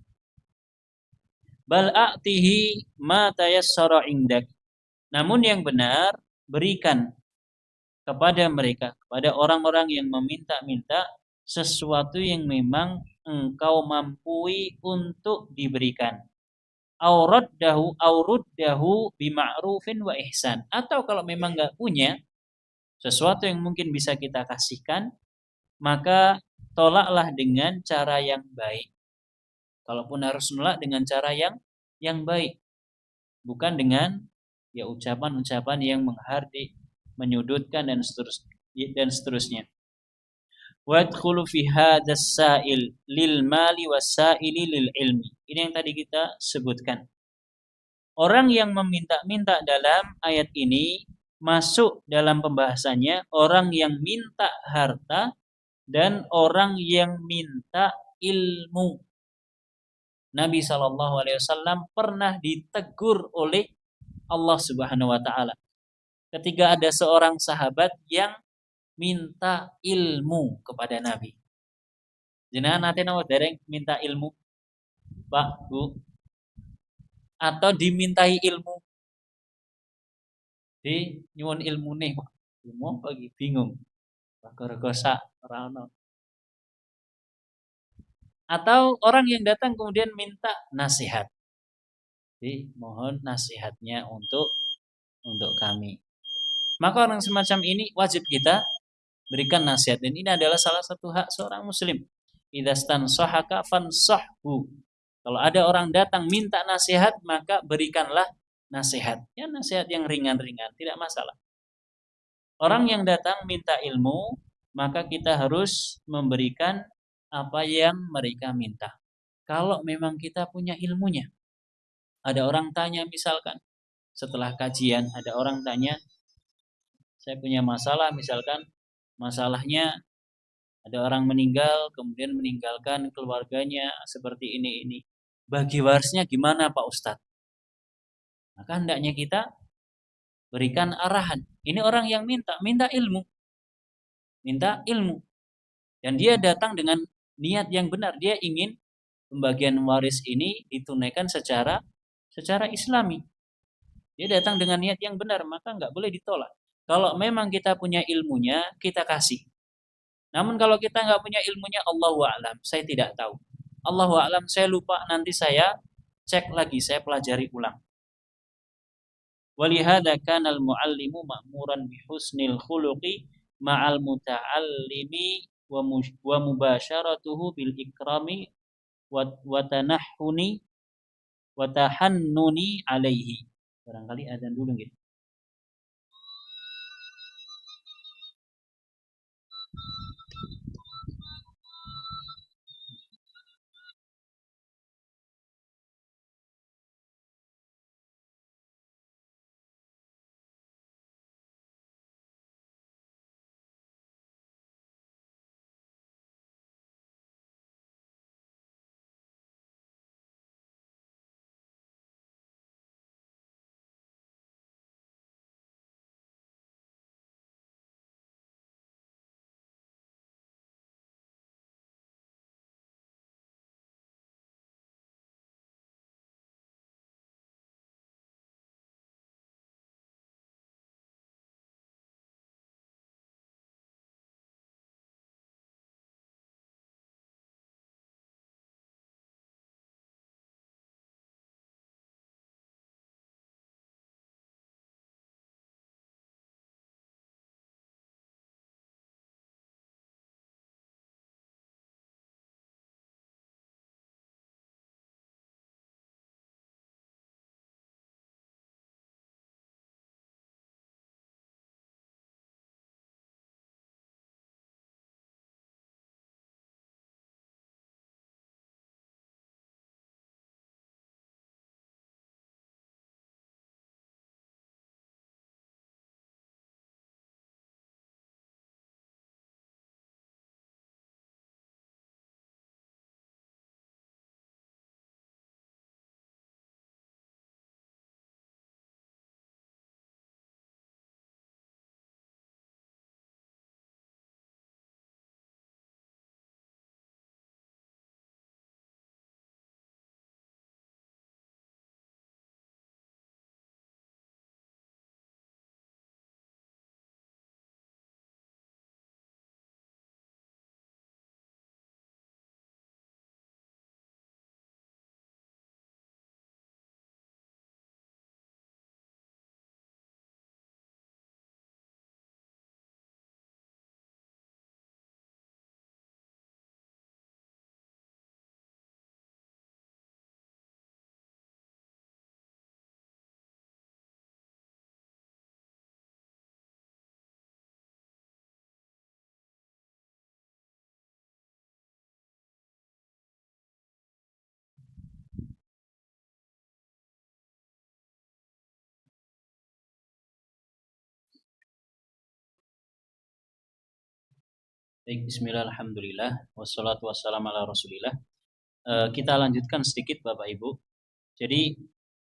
Bal a'tihi ma tayassara indak. Namun yang benar, berikan kepada mereka, kepada orang-orang yang meminta-minta sesuatu yang memang engkau mampu untuk diberikan. Auruddahu bima'rufin wa ihsan. Atau kalau memang enggak punya sesuatu yang mungkin bisa kita kasihkan, maka tolaklah dengan cara yang baik. Kalaupun harus nolak dengan cara yang baik, bukan dengan ya ucapan-ucapan yang menghardik, menyudutkan dan seterusnya. Wadkhulu fi hadzal sa'il lil mali wasaili lil ilmi. Ini yang tadi kita sebutkan. Orang yang meminta-minta dalam ayat ini masuk dalam pembahasannya orang yang minta harta dan orang yang minta ilmu. Nabi SAW pernah ditegur oleh Allah Subhanahu wa taala ketika ada seorang sahabat yang minta ilmu kepada Nabi. Jenengan nate nawa dereng minta ilmu, Pak, Bu, atau dimintai ilmu? Di nyuwun ilmu nih, Pak. Ilmu bagi bingung. Gara-gara sak ora ono. Atau orang yang datang kemudian minta nasihat. Jadi mohon nasihatnya untuk kami. Maka orang semacam ini wajib kita berikan nasihat, dan ini adalah salah satu hak seorang muslim. Idzastansahaka fansahhu. Kalau ada orang datang minta nasihat, maka berikanlah nasihat. Ya nasihat yang ringan-ringan, tidak masalah. Orang yang datang minta ilmu, maka kita harus memberikan apa yang mereka minta. Kalau memang kita punya ilmunya. Ada orang tanya misalkan, setelah kajian ada orang tanya, saya punya masalah, misalkan masalahnya ada orang meninggal, kemudian meninggalkan keluarganya seperti ini. Bagi warisnya gimana Pak Ustadz? Maka hendaknya kita berikan arahan. Ini orang yang minta ilmu. Minta ilmu. Dan dia datang dengan niat yang benar. Dia ingin pembagian waris ini ditunaikan secara islami. Dia datang dengan niat yang benar, maka nggak boleh ditolak. Kalau memang kita punya ilmunya, kita kasih. Namun kalau kita nggak punya ilmunya, Allahu a'lam, saya tidak tahu. Allahu a'lam, saya lupa, nanti saya cek lagi, saya pelajari ulang. Walihada kana al-muallimu ma'muran bihusnil khuluqi ma'al muta'allimi wa mubasyaratuhu bil ikrami wa tanahhuni wa tahannuni alaihi. Barangkali azan dulu gitu. Baik, bismillah, alhamdulillah, wassalatu wassalamu ala rasulillah. Kita lanjutkan sedikit Bapak Ibu. Jadi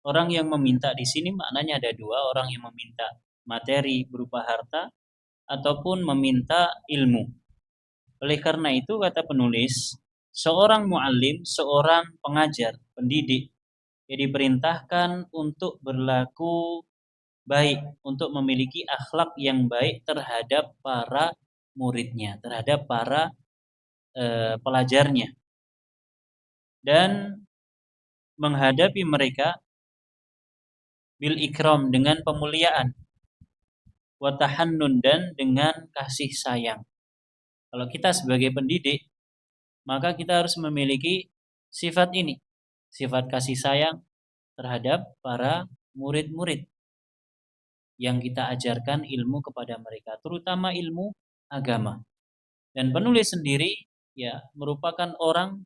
orang yang meminta di sini maknanya ada dua, orang yang meminta materi berupa harta ataupun meminta ilmu. Oleh karena itu kata penulis, seorang muallim, seorang pengajar, pendidik yang diperintahkan untuk berlaku baik, untuk memiliki akhlak yang baik terhadap para muridnya, terhadap para pelajarnya, dan menghadapi mereka bil ikram dengan pemuliaan, wa tahannun dan dengan kasih sayang. Kalau kita sebagai pendidik, maka kita harus memiliki sifat ini, sifat kasih sayang terhadap para murid-murid yang kita ajarkan ilmu kepada mereka, terutama ilmu agama. Dan penulis sendiri ya merupakan orang,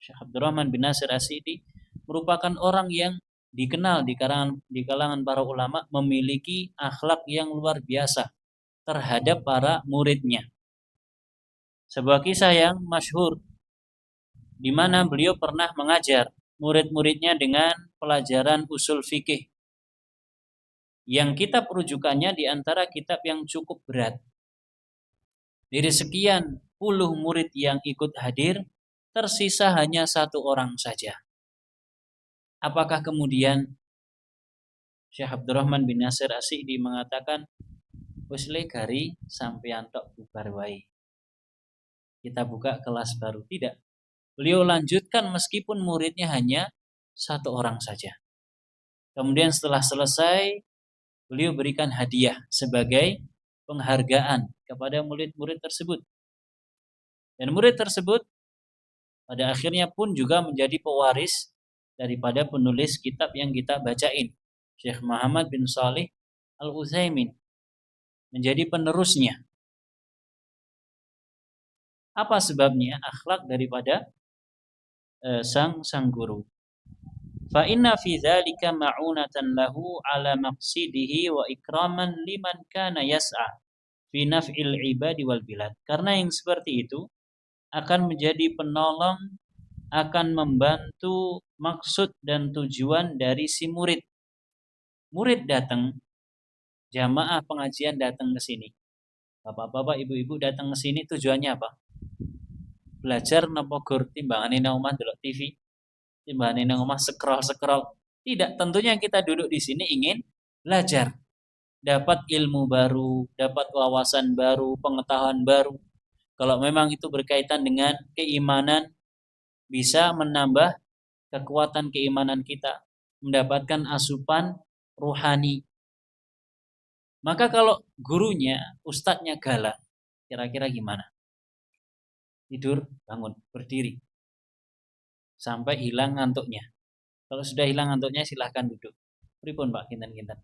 Syekh Abdurrahman bin Nasir As-Sa'di merupakan orang yang dikenal di kalangan para ulama memiliki akhlak yang luar biasa terhadap para muridnya. Sebuah kisah yang masyhur di mana beliau pernah mengajar murid-muridnya dengan pelajaran usul fikih yang kitab rujukannya di antara kitab yang cukup berat. Dari sekian puluh murid yang ikut hadir, tersisa hanya satu orang saja. Apakah kemudian Syekh Abdurrahman bin Nasir As-Sa'di mengatakan, wis le gari sampeyan tok bubar wae, kita buka kelas baru? Tidak. Beliau lanjutkan meskipun muridnya hanya satu orang saja. Kemudian setelah selesai, beliau berikan hadiah sebagai penghargaan kepada murid-murid tersebut. Dan murid tersebut pada akhirnya pun juga menjadi pewaris daripada penulis kitab yang kita bacain, Syekh Muhammad bin Shalih Al-Utsaimin, menjadi penerusnya. Apa sebabnya? Akhlak daripada sang guru. Fa inna fi dzalika ma'unatan lahu ala maqsidihi wa ikraman liman kana yas'a fi naf'il ibadi wal bilad. Karena yang seperti itu akan menjadi penolong, akan membantu maksud dan tujuan dari si murid. Murid datang, jamaah pengajian datang ke sini. Bapak-bapak, ibu-ibu datang ke sini tujuannya apa? Belajar napa gur timbangane nang omah delok TV, timbangane nang omah scroll. Tidak, tentunya kita duduk di sini ingin belajar, dapat ilmu baru, dapat wawasan baru, pengetahuan baru. Kalau memang itu berkaitan dengan keimanan, bisa menambah kekuatan keimanan kita, mendapatkan asupan ruhani. Maka kalau gurunya, ustadznya galak, kira-kira gimana? Tidur, bangun, berdiri, sampai hilang ngantuknya. Kalau sudah hilang ngantuknya silahkan duduk. Pripun Pak, kinten-kinten.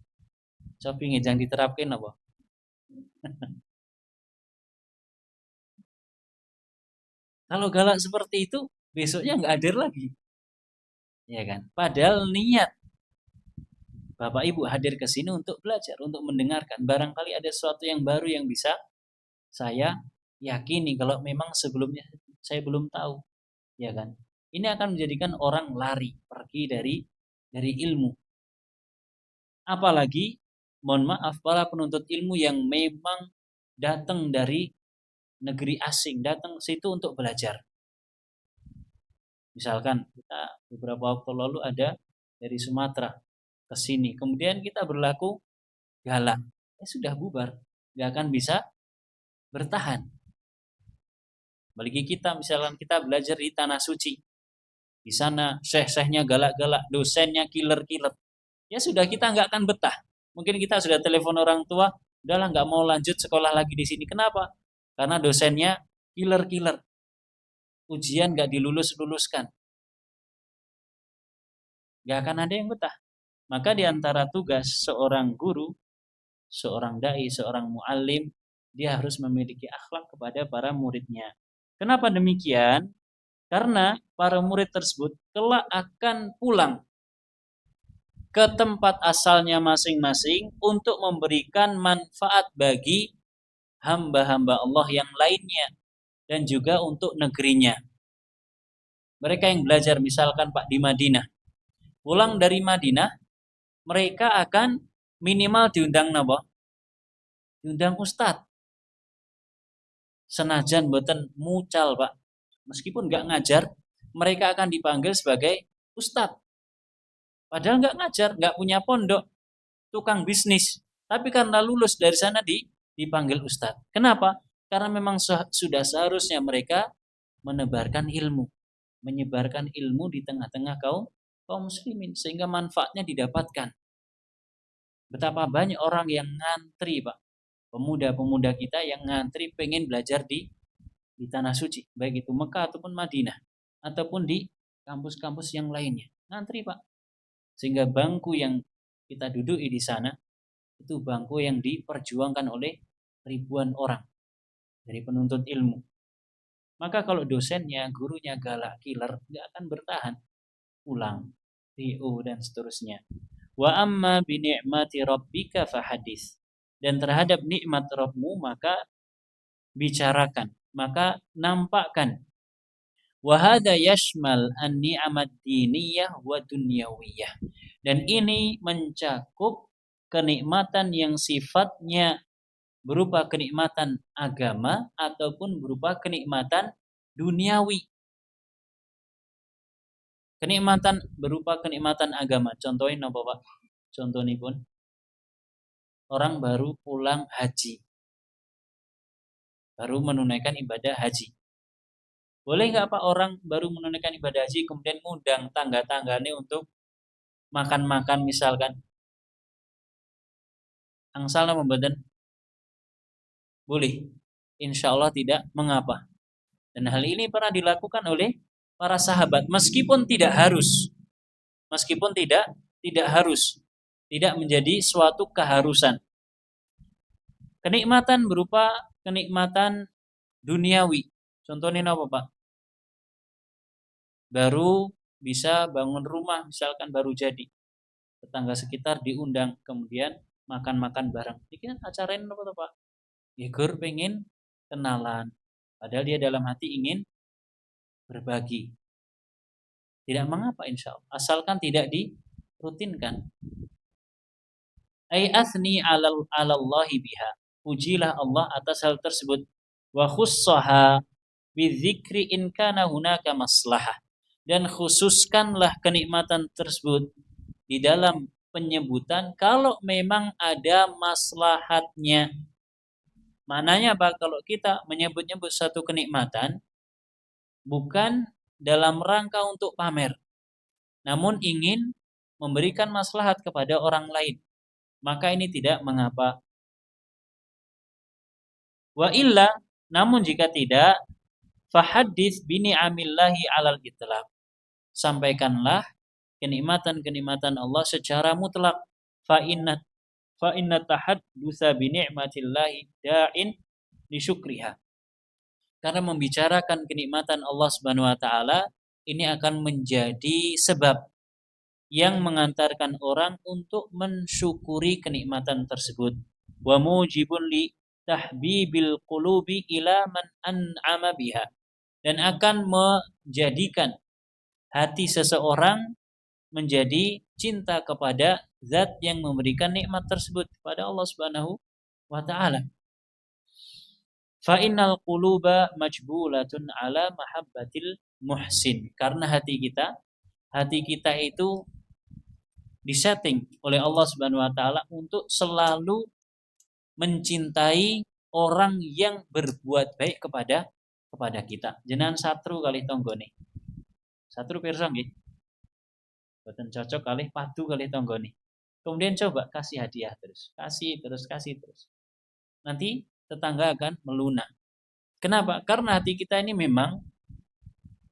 Cobi ngejang diterapkan apa? Kalau galak seperti itu, besoknya nggak hadir lagi. Ya kan? Padahal niat Bapak Ibu hadir ke sini untuk belajar, untuk mendengarkan. Barangkali ada sesuatu yang baru yang bisa saya yakini kalau memang sebelumnya saya belum tahu. Ya kan? Ini akan menjadikan orang lari, pergi dari ilmu. Apalagi, mohon maaf, para penuntut ilmu yang memang datang dari negeri asing, datang ke situ untuk belajar. Misalkan kita beberapa waktu lalu ada dari Sumatera ke sini, kemudian kita berlaku galak, sudah bubar, nggak akan bisa bertahan. Bagi kita, misalkan kita belajar di tanah suci, di sana syekh-syekhnya galak-galak, dosennya killer-killer, ya sudah, kita nggak akan betah. Mungkin kita sudah telepon orang tua, udahlah nggak mau lanjut sekolah lagi di sini. Kenapa? Karena dosennya killer-killer, ujian nggak dilulus-luluskan, nggak akan ada yang betah. Maka di antara tugas seorang guru, seorang dai, seorang muallim, dia harus memiliki akhlak kepada para muridnya. Kenapa demikian? Karena para murid tersebut kelak akan pulang ke tempat asalnya masing-masing untuk memberikan manfaat bagi hamba-hamba Allah yang lainnya. dan juga untuk negerinya. Mereka yang belajar misalkan Pak di Madinah, pulang dari Madinah, mereka akan minimal diundang napa? Diundang ustadz. Senajan boten mucal Pak. Meskipun nggak ngajar, mereka akan dipanggil sebagai ustadz. Padahal nggak ngajar, nggak punya pondok, tukang bisnis. Tapi karena lulus dari sana dipanggil ustadz. Kenapa? Karena memang sudah seharusnya mereka menebarkan ilmu, menyebarkan ilmu di tengah-tengah kaum muslimin sehingga manfaatnya didapatkan. Betapa banyak orang yang ngantri, Pak. Pemuda-pemuda kita yang ngantri pengen belajar di tanah suci, baik itu Mekah ataupun Madinah ataupun di kampus-kampus yang lainnya. Ngantri, Pak. Sehingga bangku yang kita duduki di sana itu bangku yang diperjuangkan oleh ribuan orang dari penuntut ilmu. Maka kalau dosennya, gurunya galak, killer, nggak akan bertahan. Ulang, TO dan seterusnya. Wa amma bi ni'mati rabbika fahadits. Dan terhadap nikmat Rabbmu maka bicarakan, maka nampakkan. Wa hadza yashmal an-ni'amat diniyah wa dunyawiyah. Dan ini mencakup kenikmatan yang sifatnya berupa kenikmatan agama ataupun berupa kenikmatan duniawi. Kenikmatan berupa kenikmatan agama. Contohin apa Pak? Contohnya pun orang baru pulang haji. Baru menunaikan ibadah haji. Boleh nggak Pak orang baru menunaikan ibadah haji kemudian ngundang tangga-tangganya untuk makan-makan misalkan? Angsal nama badan? Boleh. Insya Allah tidak mengapa. Dan hal ini pernah dilakukan oleh para sahabat meskipun tidak harus. Meskipun tidak harus. Tidak menjadi suatu keharusan. Kenikmatan berupa kenikmatan duniawi. Contohnya apa Pak? Baru bisa bangun rumah misalkan baru jadi. Tetangga sekitar diundang kemudian makan-makan bareng. Ini kan acaranya apa Pak? Gur pengen kenalan. Padahal dia dalam hati ingin berbagi. Tidak mengapa insya Allah. Asalkan tidak dirutinkan. Ay asni alallahi biha. Pujilah Allah atas hal tersebut. Wa khussaha bidzikri in kana hunaka maslahah. Dan khususkanlah kenikmatan tersebut di dalam penyebutan kalau memang ada maslahatnya. Maknanya apa? Kalau kita menyebut-nyebut satu kenikmatan bukan dalam rangka untuk pamer, namun ingin memberikan maslahat kepada orang lain, maka ini tidak mengapa. Wa illa, namun jika tidak, fahadits bini'amillahi alal itlaq. Sampaikanlah kenikmatan-kenikmatan Allah secara mutlak. Fa inna tahaddusa bi ni'matillahi da'in li syukriha. Karena membicarakan kenikmatan Allah Subhanahu wa taala ini akan menjadi sebab yang mengantarkan orang untuk mensyukuri kenikmatan tersebut. Wa mujibun li tahbibil qulubi ila man an'ama biha. Dan akan menjadikan hati seseorang menjadi cinta kepada zat yang memberikan nikmat tersebut kepada Allah Subhanahu wa taala. Fa innal quluba majbulatun ala mahabbatil muhsin. Karena hati kita itu disetting oleh Allah Subhanahu wa taala untuk selalu mencintai orang yang berbuat baik kepada kita. Jenengan satru kali tonggone. Satru pirsa nggih? Boten cocok kali padu kali tonggone. Kemudian coba kasih hadiah terus. Kasih terus. Nanti tetangga akan melunak. Kenapa? Karena hati kita ini memang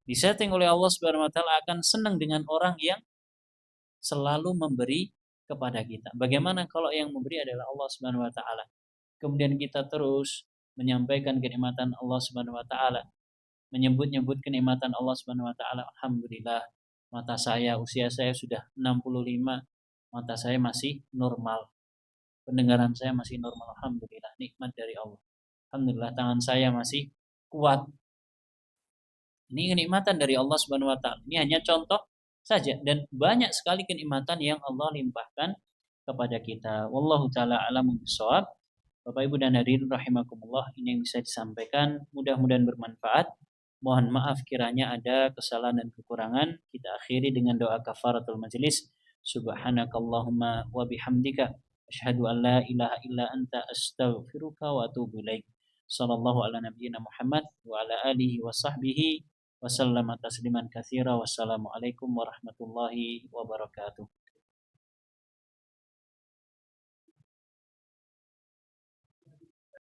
disetting oleh Allah Subhanahu wa taala akan senang dengan orang yang selalu memberi kepada kita. Bagaimana kalau yang memberi adalah Allah Subhanahu wa taala? Kemudian kita terus menyampaikan kenikmatan Allah Subhanahu wa taala, menyebut-nyebut kenikmatan Allah Subhanahu wa taala. Alhamdulillah, mata saya, usia saya sudah 65, mata saya masih normal. Pendengaran saya masih normal. Alhamdulillah, nikmat dari Allah. Alhamdulillah, tangan saya masih kuat. Ini kenikmatan dari Allah Subhanahu wa taala. Ini hanya contoh saja dan banyak sekali kenikmatan yang Allah limpahkan kepada kita. Wallahu taala a'lamu bishawab. Bapak Ibu dan hadirin rahimakumullah, ini yang bisa disampaikan, mudah-mudahan bermanfaat. Mohon maaf kiranya ada kesalahan dan kekurangan. Kita akhiri dengan doa kafaratul majelis. Subhanakallahumma wa bihamdika asyhadu an la ilaha illa anta astaghfiruka wa atubu ilaik. Sallallahu ala nabiyyina Muhammad wa ala alihi wa sahbihi wa sallama tasliman katsira. Wassalamualaikum warahmatullahi wabarakatuh.